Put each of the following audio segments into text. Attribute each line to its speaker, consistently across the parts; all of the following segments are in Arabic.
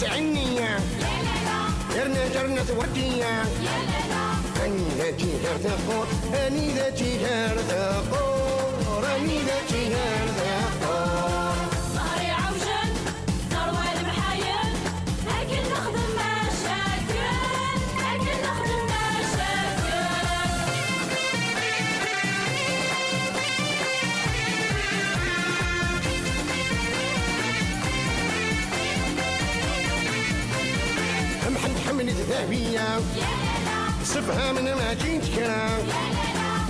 Speaker 1: عنيا يرنا جرنا وديا أني ذاتي هرثقور أني ذاتي هرثقور أني ذاتي هرثقور
Speaker 2: ظهري عوجن ثروة المحايل لكن نخدم مشاكل لكن نخدم مشاكل
Speaker 1: محمد ذهبية صفها من ما جيت كرا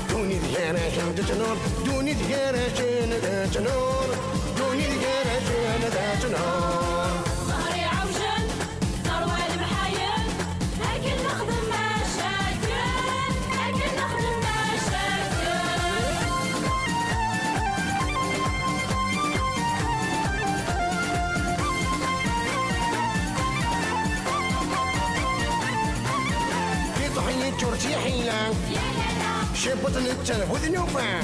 Speaker 1: دوني ذكرى شان تنور دوني ذكرى شان تنور دوني ذكرى شان تنور
Speaker 2: ظهري عوجن ثروة المحايل لكن نخدم مشاكل لكن نخدم مشاكل
Speaker 1: جورتي حيلة شبط التنفذ نوفا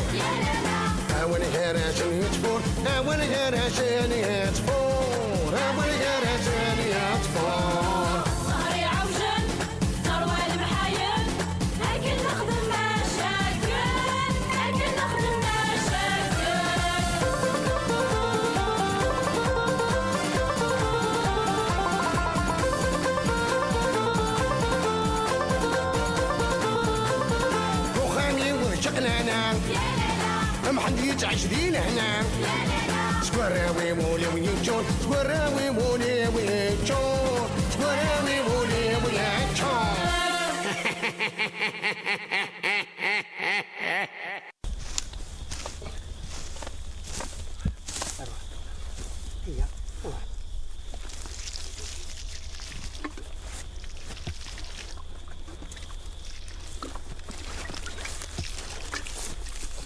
Speaker 1: أول هراشن يتفور أول هراشن يتفور أول هراشن يتفور
Speaker 2: ظهري عوجن ثروة المحايل لكن نخدم مشاكل لكن نخدم مشاكل
Speaker 1: محد يتعش دين هنا سكوراوي مولي ويجون سكوراوي مولي ويجون سكوراوي مولي ويجون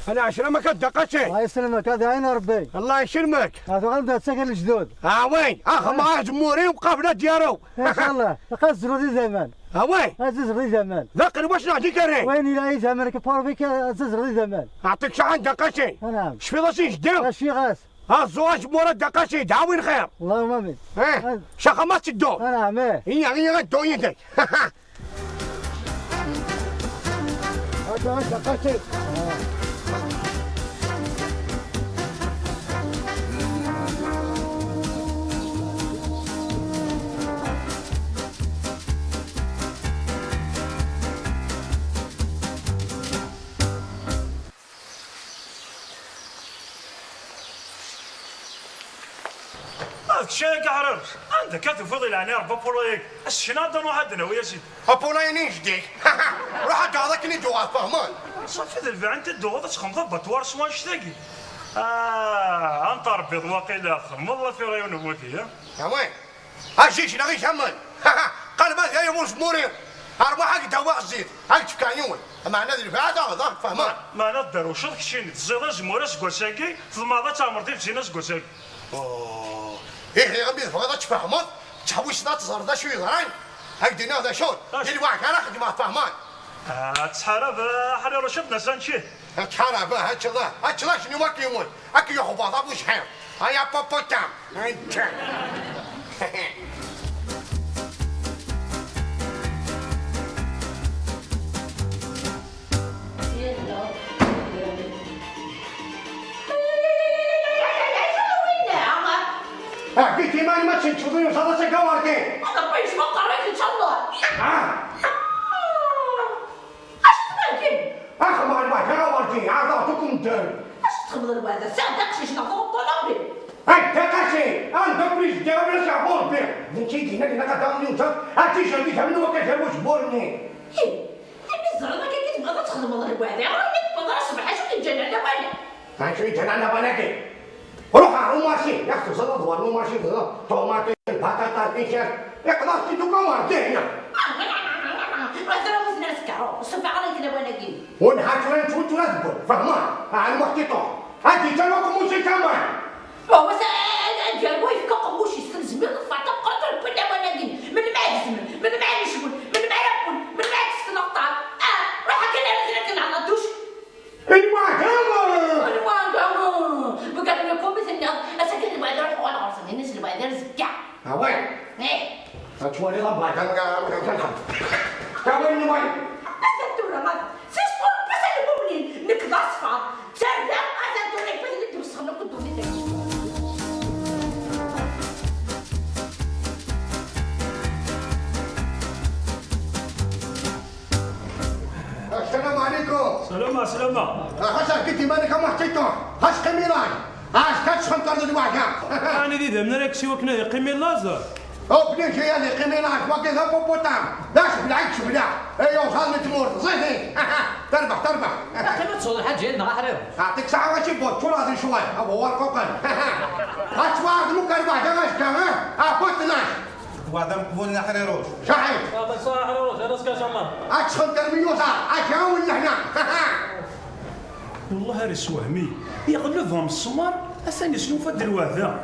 Speaker 3: انا اشرمك الدقشي.
Speaker 4: الله يسلمك، هذا عين ربي.
Speaker 3: الله يسلمك.
Speaker 4: هذا غنبدا تسكن الجدود.
Speaker 3: وين؟ معاه جمهوري وقافله ديالو.
Speaker 4: ان شاء الله، قزروا ذي زمان.
Speaker 3: وين؟
Speaker 4: ززر ذي زمان.
Speaker 3: ذاكر واش نعطي كري؟
Speaker 4: وين الى اي زمان كفار بك ززر ذي زمان.
Speaker 3: اعطيك شحال دقشي.
Speaker 4: نعم.
Speaker 3: شفي راسي جداو.
Speaker 4: اش في غاس؟
Speaker 3: الزواج مورا الدقشي دعوين خير.
Speaker 4: اللهم امين.
Speaker 3: شخمات الدور.
Speaker 4: نعم.
Speaker 3: هي غدو يدك. هذا الدقشي.
Speaker 5: شيء قعرب عندك كاتب فضل يعني ربا بوليك الشنا دون واحدنا ويا سيدي
Speaker 1: أبولاي جديك روح هذاك اللي دوغا فهمان
Speaker 5: صافي ذا الفي انت دوغا تخم ضبط وارس واش تلاقي انت ربي ضواقي خم والله في ريون موتي
Speaker 1: يا وين هاجيش نغي شمن قلبات يا موس موري أربعة حق دواء الزيت هاك تكايون أما أنا ذي بعد هذا فهمان
Speaker 5: ما نقدر وشرك شيء تزيد زمورس قوساكي في الماضي تامر ديال زيناس قوساكي
Speaker 1: إيه غبي فقط تفهمت تحويش ذات زردا شوي غراين هاك دينا هذا شون اللي واحد أنا خدمة فهمان
Speaker 5: تحارب حري رشدنا سانشي
Speaker 1: تحارب هاتشلا شنو ما كيمون أكي يخبط أبو شحير هيا بابا تام أنت قلتي ما تشوفين وصلت سكواركي
Speaker 2: أنا بيش ما قريت إن شاء الله أش تبالكي
Speaker 1: ما الواحد كواركي عرضتكم دار
Speaker 2: أش تخبض الوالدة ساعدك شيش نقول طلبي
Speaker 1: هاي تقاشي أنت بريش دير بلا شعبور بيه نتيجي نادي
Speaker 3: قدام يوسف هاتي شربيتها منو ما كتهموش بورني.
Speaker 2: زعما كي تبغى تخدم الله الوعدة تبغى الصباح شو كيتجنن على وانا
Speaker 3: شو يتجنن على بناتي؟ روح على ماشي ياخذ صلاة دوار ماشي طوماطي بطاطا كيشات يقدر تدوكا وارتي هنا.
Speaker 2: راه وزنا سكرو الصباح على كذا وانا كي.
Speaker 3: ونهار وين تفوت ولا تقول فهمان على الوقت طوح. هاتي تلوكم وشي كمان.
Speaker 2: هو ديال وايف كقموش يستلزم الفاطه قدر بدا وانا كي من معك زمن من معك شغل من معك كل من معك سكن الطار روح كنا على الدوش. بقى لكم مثل اسكن الوالد روح ولا عرسان الناس الوالد زكا
Speaker 3: وين؟
Speaker 2: ايه
Speaker 3: هتولي ربع كان وين وين؟
Speaker 2: اسنتورا ما سيسبور بس المؤمنين نكذا صفار ترى اسنتورا بس اللي توصلنا كنتو في
Speaker 3: السلام عليكم.
Speaker 5: سلامة.
Speaker 3: خاصك كنتي مالك محطيتو. هاش قميران. هاش كاتش خنطر الواحدة.
Speaker 5: أنا دي دمنا لك شي وكنا يقيم اللازر.
Speaker 3: أو بني جاي اللي قميران واقف بوبوتام. داش بالعيد شبلا. أيوه وصلنا تمور زيني. تربح.
Speaker 6: كيما تصور الحاج جاينا حرير.
Speaker 3: أعطيك ساعة واش يبغى شو راضي شوي. هو القوقل. هاش واحد ممكن واحدة غاش كمان. قلت
Speaker 7: وهذا مقبولنا حريروش.
Speaker 3: صحيح.
Speaker 6: هذا صح حريروش هذا سكا شمال.
Speaker 3: هاش خنطر ميوزا. هاش ولا هنا.
Speaker 5: والله هاري سوهمي يغلبهم السمر أساني شنو فد الوهذا.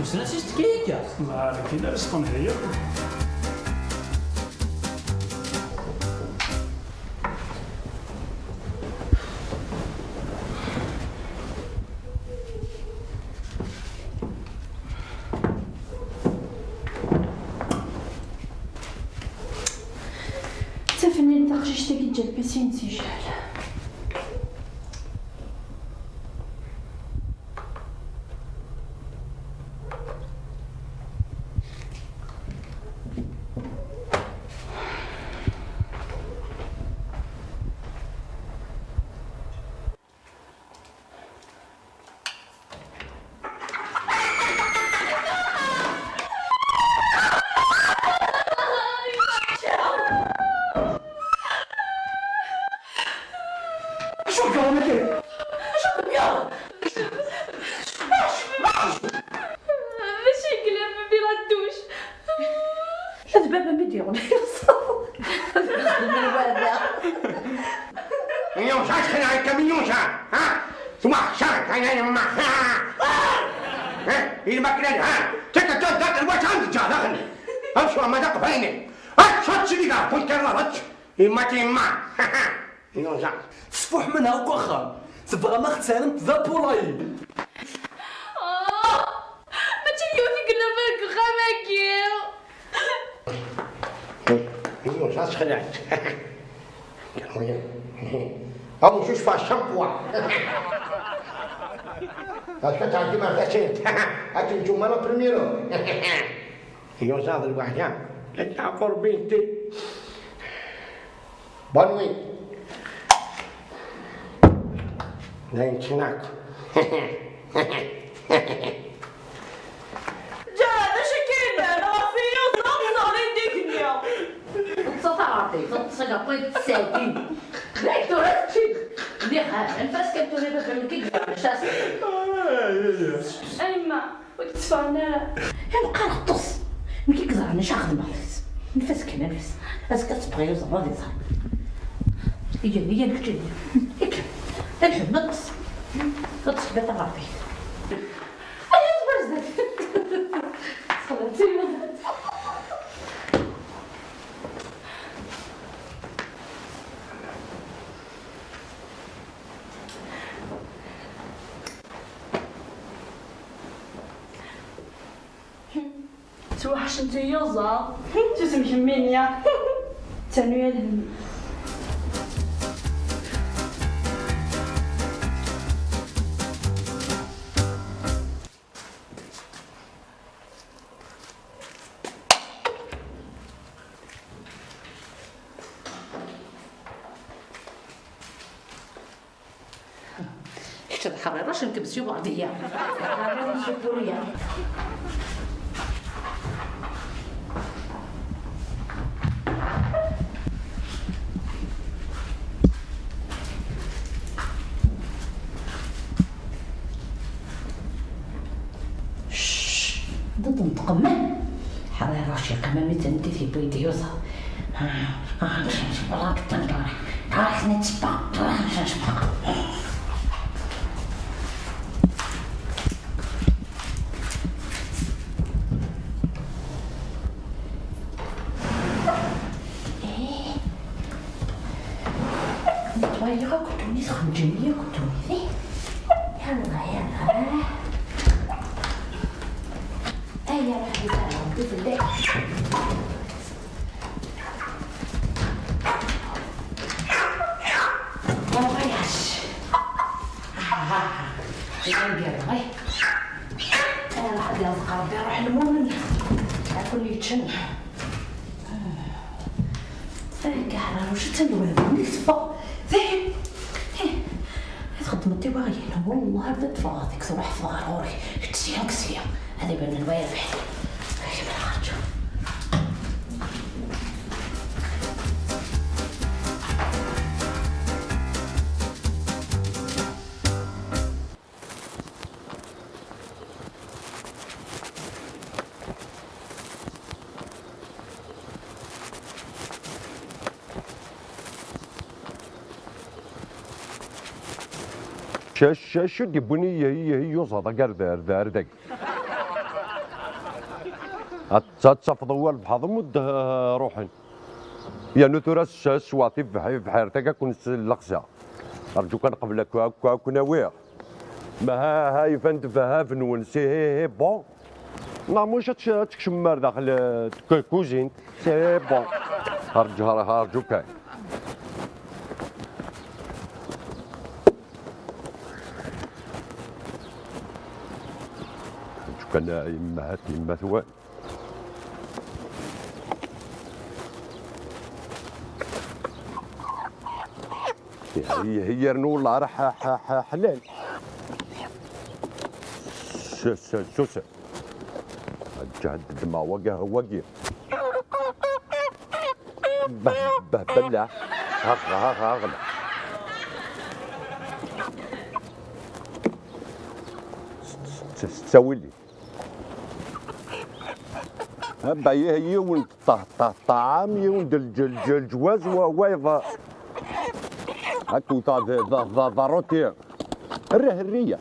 Speaker 6: وسنا سيستكيك.
Speaker 5: ما كاين رزق هي.
Speaker 2: تفني تاخشيش تاكي جات بيسين سيجال
Speaker 6: صفوح منها وكوخا تبغى ما اختارنت ذا بولاي
Speaker 2: ما تجيو فيك نفك خماكير
Speaker 3: ايوه شاش خلعت ابو شوش فا الشامبوا هاك تعدي ما فاشيت هاك الجمله بريميرو ايوه زاد الواحد لا قربينتي بانوي ناين تشناك
Speaker 2: جانا شكينا رافي وصلنا للدنيا تصطعتي تصقطي تساكين ذاك ترتي دي حاجه نفاس كتوري بك كي شاس ايما وتفانا يبقى نقص ملي كزرنا شاخذ نفس نفاس كنا نفس اسكا تبغي زعما دي صح هي الكتير هيك الحب نقص نقص بيت رافي انا زبرزت صلاتي توحش انت يوزا تسمح منيا تنويا الهم شد حريرة شنكبس يوم عادية حريرة شدورية قمة حري راشي قمة متندي في بيدي يوصل راك تنقر راك نتبع راك نتبع نتوايا كنتوني سخنجمية كنتوني يلا هيا راح يساعدهم في الليل ما بغياش ندير غير انا راح ندير ربي نروح للمؤمن عارفو اللي يتشنح كاع راه واش تندوي هذا يصفى فين خدمتي باغيين والله بدا تفاضيك تروح في ضروري كسيا هذه بان الوايا بحدي هاي من خرجوا
Speaker 8: شو ديبوني هي يوصل دار داك تفضوا البحر مد روحن يا نثور السواتي في حيرتك كون اللقسه ارجوك قبل كنا وير ما هاي فانت فها فنون سي بون لا مش تكشمر داخل كوزين سي بون ارجوك كان يما ثوان هي رنو الله راح حلال سوسه جهد ما وقع بلع اغلى تسوي لي هي ولد الطعام يولد الجواز وهو هاكو ضروتي الريه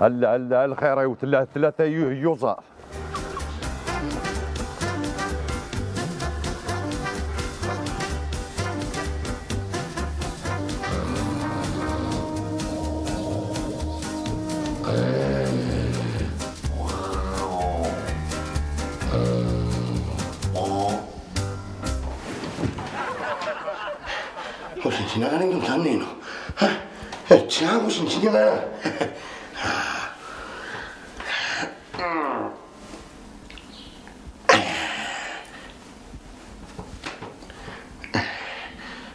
Speaker 8: الخير يوت ثلاثه يوزا
Speaker 3: 지나가는 게 없네 너. 자 무슨 지나가.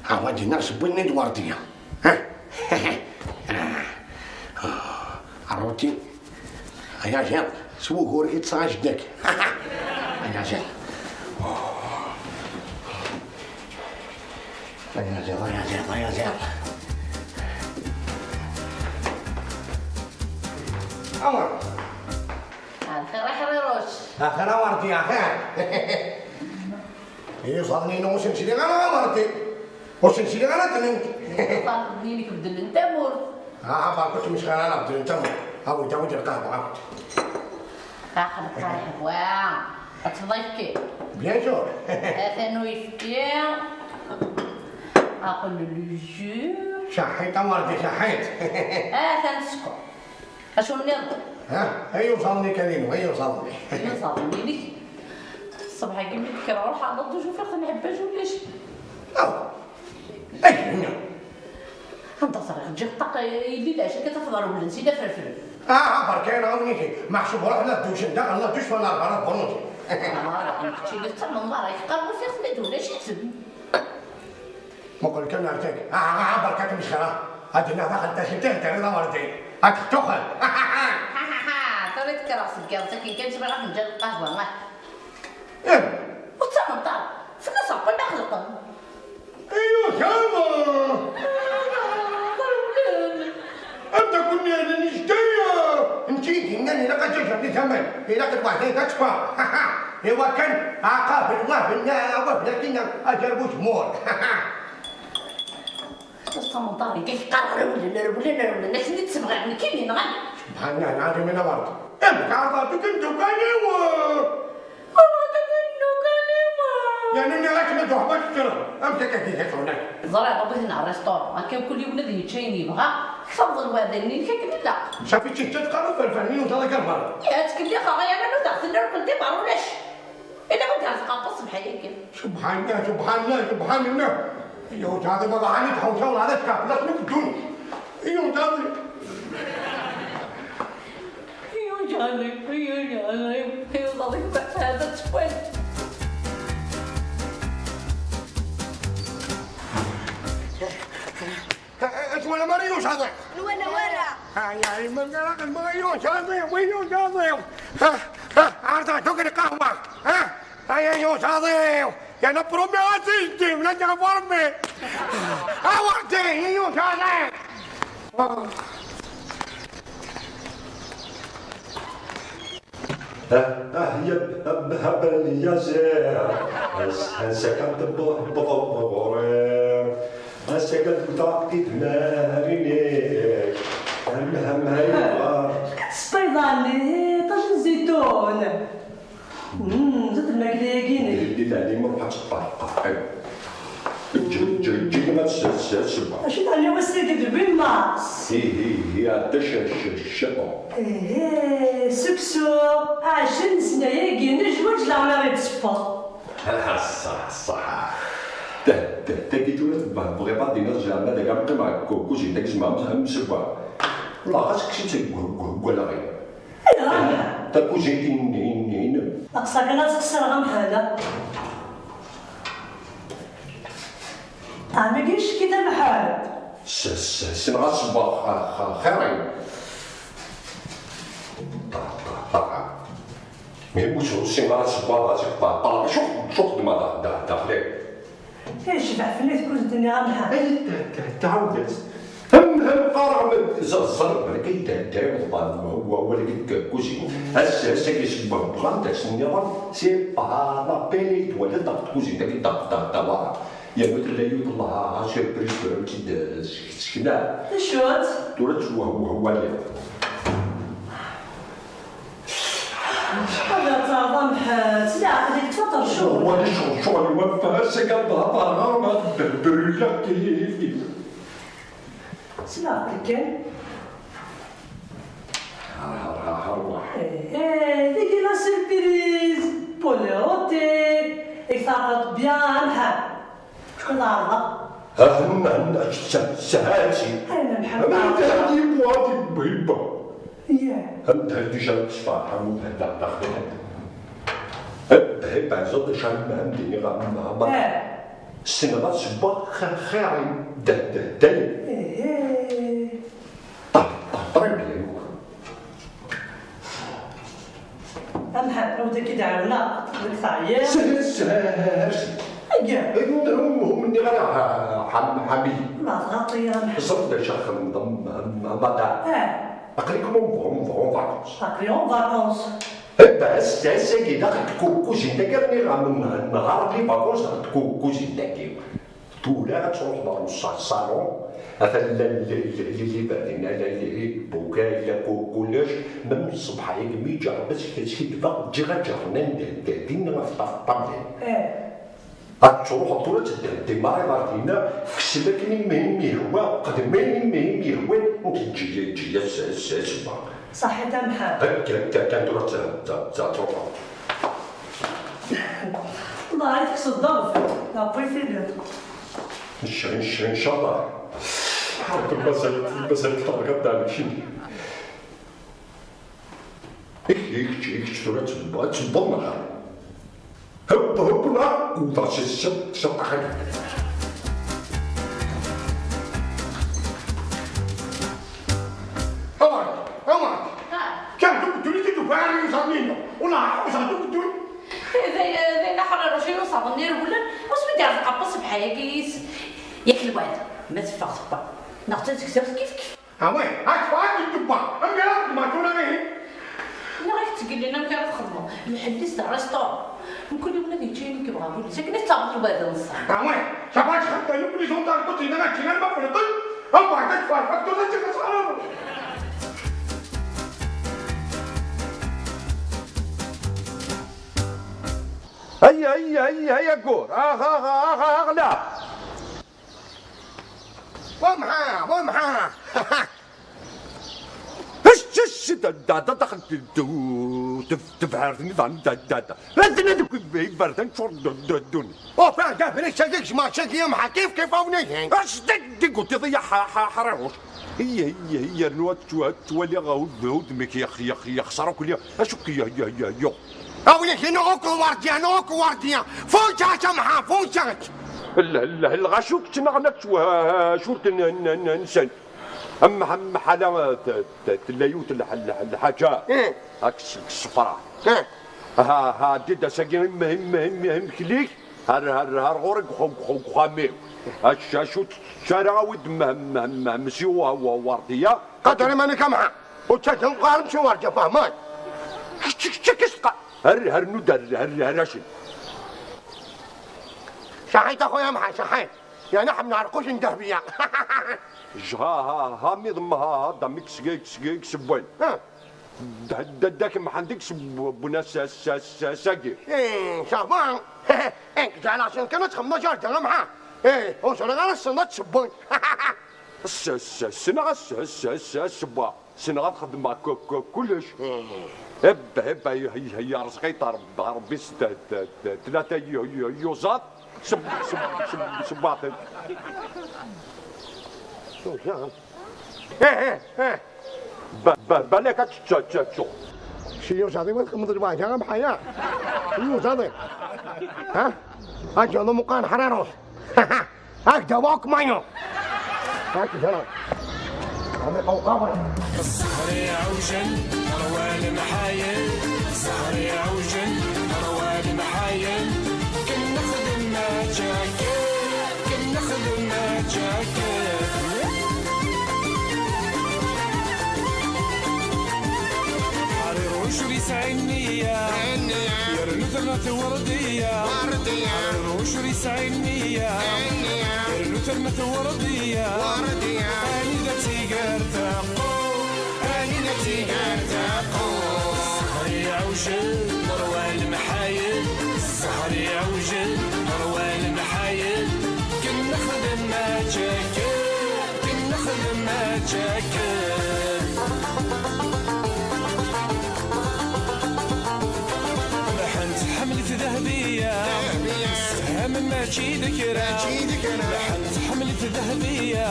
Speaker 3: 아버지 나 스푼네 두아르티야. 아로티. 아야제 수고를 이츠아지덱. 아야제. ضيع عمر
Speaker 2: الخير حريروش
Speaker 3: اخر مرتي يا اخي هي صارني نوش نشيلي انا مرتي واش نشيلي انا تنمت
Speaker 2: صارني لك بدل انت مور
Speaker 3: كنت مش انا بدل انت ابو جاوج القهوه عاود
Speaker 2: اخر قهوه واو اتضيفك
Speaker 3: بيان سور
Speaker 2: اثنو يفكي أقول له جور
Speaker 3: شحيت مرتي شحيت
Speaker 2: تنسكو أشو نرضى
Speaker 3: هي وصلني كريم هي وصلني
Speaker 2: لك الصبح قبل كرا روح على الضو شوف اخي نحب ولا شي
Speaker 3: اي هنا
Speaker 2: انت صريح تجي طق يدي العشاء كتفضل ولا نسيت فرفر
Speaker 3: بركان عاونيكي محسوب روح لا دوش ندق الله دوش فانا برا بنوتي
Speaker 2: ما كنتي اللي تما نهار يقربوا في خدمته ولا شي حسب
Speaker 3: ما قلت كان نرتك بركات مش خلاص هذه نهار انت شتين ترى مرتين هتتخل
Speaker 2: تريد كراسك قالت كي كان تبغى فنجان القهوه ما
Speaker 3: ايه
Speaker 2: وتصمم طار فين صاحبي دخلت
Speaker 3: ايوه سلمى انت كنا نشتيا نجيك يعني لا قد جبني ثمن إلا قد واحد كتفا إوا كان عقاب الله لكن أجربوا جمهور
Speaker 2: استمطاري كيف قرر ولا الناس اللي تسمع عني كاينين غادي
Speaker 3: سبحان الله العظيم أنا برد أنت عرفتك أنت كانوا يعني أنا غاك ما تروح باش تشرب أمسك كيف هناك
Speaker 2: زرع بغيت نهار ريستورون كان كل يوم ولاد يتشاين يبغى تفضل وهذاني كيك لا
Speaker 3: صافي شي تقرب الفنانين وانت ذاك البر
Speaker 2: يا تكلي خاويا انا ما دخلت النار كنت ما عرفناش الا ما دارت قاص بحالي كيف
Speaker 3: سبحان الله سبحان الله سبحان الله ايوه هذا ما غاني تحوشوا على ذاك لا تنقدون ايوه هذا
Speaker 2: ايوه جالي ايوه ضليت هذا تفوت
Speaker 3: ولا مريوش هذا
Speaker 9: ولا
Speaker 3: يا من قال مريوش هذا ويوش هذا عرضه تقري قهوه يا يوش هذا يا نبرو بياتي ولا جابرمي اوعدي يوش هذا
Speaker 8: هبل يا زير سكنت بغوري سكنت تعطيت نارينيك هم هاي
Speaker 10: كتصطيداني طاجن الزيتون زاد الماكليكيني
Speaker 8: ديت علي ما بقاتش تطلق جي ما تسبع
Speaker 10: اش تعلي وسيدي بالما
Speaker 8: هي الشطو
Speaker 10: سكسو عشان سنايا كينا جوج لا مريض سبا
Speaker 8: صح تاكيتو بغي با دينا زعما داك نبقي مع كوزين داك زعما مسبع والله خاصك شي تقول غير تا كوزين
Speaker 10: اقصاك انا تخسر غم هذا ما كاينش كذا بحال
Speaker 8: سنغا صباح خيرين مي بوشو سنغا صباح غاتبقى شوف دما داخلي
Speaker 10: كيشبع فني تكون الدنيا غمحال
Speaker 8: تعاودت هم قارع الزرب اللي كيداير هو اللي كوزين هسا كيسبح بغان داك النظام سي با بيلي ولا داك كوزين داك دابا يا بنت الله يطلع سيربريز كي سكنا
Speaker 10: شوت
Speaker 8: دورت هو اللي
Speaker 10: هذا تعظم حات لا هذيك تفطر شو
Speaker 8: هو اللي شغل وفا سكن ضهر ما بريلا كيف
Speaker 10: سلا كان ديك لا سيربريز بولوتي اكثرت بيان حال شكون عرضها؟
Speaker 8: سهاتي
Speaker 10: انا نحب
Speaker 8: ما تهدي بوادي بيبا هم تهدي شان تصفح هم هدا داخلين هبا زاد شان ما همديني غا السنغات سبا خيري دالي طريب لي
Speaker 10: أمحب لو داك يدعونا ديك تعيا
Speaker 8: سهل هم مني غير حامي
Speaker 10: ما تغطي يا محب
Speaker 8: صرت دا شاخ نضم مدى أقريكم هم فاكونس
Speaker 10: أقريهم فاكونس
Speaker 8: بس ساكي داخل كوزين داكي نهار لي فاكونس كوزين داكي تولا تروح نص الصالون مثلا اللي بعدين اللي بوكا الا كولاش من الصبح يمي جربت كي دابا تجي غتجرنا دينا في الطابلين تروح طولة الدماغ مارتينا كسبك مهمي هو قدمين مهمي هو تجي السبا
Speaker 10: صحيح محمد
Speaker 8: كان تروح تروح
Speaker 10: الله يعطيك الضغط لا بغيتي
Speaker 8: ان شاء الله حاول المسألة طبقة دالك شنو هيك تروح تبضنا هبنا وضعش الشط حاجة
Speaker 3: عمر كان تقولي تدفعني وصابينه ولا عاوز تقول
Speaker 2: زين حرر شي وصاب ندير ولا واش بدي نقبص بحال كيس ياك الواد ما تفاق ناخذ كيف
Speaker 3: وين هاك فاك الدبا ام يلا ما تقول انا
Speaker 2: انا غير تقول لي انا كيف نخدموا الحديث تاع ريستور كل يوم ولاد يجيني كيبغى يقول لي ساكنه تاخذ هذا النص
Speaker 3: وين شافاش حتى يقول لي زون دار قلت لي انا كنا ما فلقت او بعد تفرق فكتو تجي تصارم هيا كور اغلى ومحا هش دخلت تفعرني بردن شرط دوني فعلا قابل شديك ما شدي معها كيف اوني اش قلت تضيع حرروش هي النوات تولي غاود ميك يخسروا كل اشك يا اولي نوكو وارديا فوجات معها فوجات الغشوك تنغنك شورت نسن اما حاله تلايوت الحاجه هاك الصفراء ها ديدا ساكن مهم كليك هار غورك خامي شو شارع ود مسيو ورديه قدر ما نكمها وتشتم قارم شو ورده فهمان كسقا هر ندر هرشن شحيت اخويا محا شحيت يا نحن نعرقوش ندهبيا ها ميضمها دمك سقيك سبوين داك ما عندكش بنا ساقي شابان انك جعل عشان كانت خمنا جارتي انا معاه وصل غير السنة تسبوين السنة سبا سنة تخدم مع كلش هبا هي رزقي ربي ثلاثة يوزات سباطن شو شغل بالك تشوف شي يوزاتي ما تخمد الواحد انا بحياة يوزاتي ها اجل مقان حريروس هكذا واك مايو هكذا هذا قوقاوي
Speaker 11: الصهري عوجن روال محايل الصهري عوجن روال محايل كن نخدم ما جاكيت كن نخدم ما جاكيت حرير وشري سعينية يرنو ثرنة وردية حرير وشري سعينية يرنو ثرنة وردية أني ذاتي قرتاقو أني ذاتي قرتاقو الصهري عوجل روال محايل الصهري عوجل روال محايل كن نخدم ما جاكيت كن نخدم ما جاكيت لحنت حملة ذهبية سهم ماشي ذكرى لحنت حملة ذهبية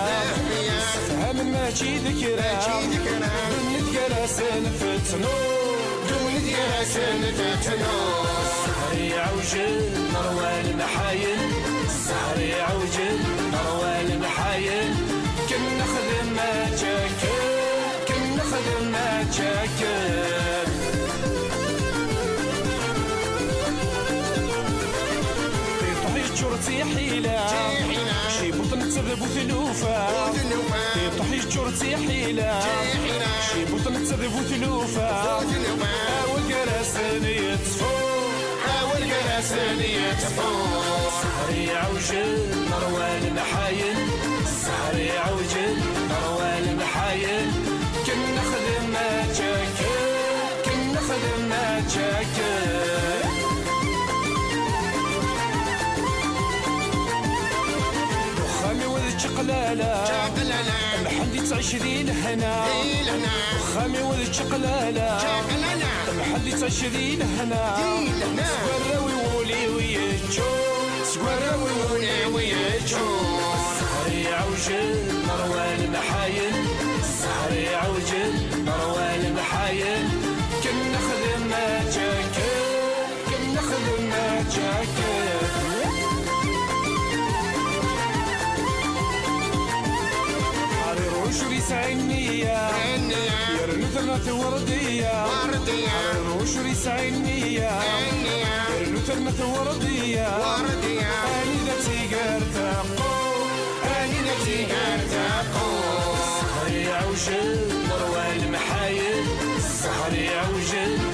Speaker 11: سهم ماشي ذكرى دونت كراسن فتنو دونت كراسن فتنو الصهري عوجل روال محايل الصهري عوجل روال محايل كن نخدم ما جاكيت كن نخدم ما جاكيت جرتي حيلة شي بطن تسرب وثلوفة طحي جرتي حيلة شي بطن تسرب وثلوفة حاول كراسن يطفو حاول كراسن يطفو الصهري عوجل روال محايل الصهري عوجل روال محايل كن نخدم ما جاكيت كن نخدم ما جاكيت قلالة محلي تعيش ذي الهنا خامي ولد شقلالة محلي تعيش ذي الهنا سوراوي وولي ويجو سوراوي وولي ويجو الصهري عوجل روال محايل الصهري عوجل روال محايل كن نخدم ما جاكيت كن نخدم ما جاكيت وشري سعينية يرنو ثرنة وردية وشري سعينية يرنو ثرنة وردية أني ذاتي قرتاقو أني ذاتي قرتاقو الصهري عوجل روال محايل الصهري عوجل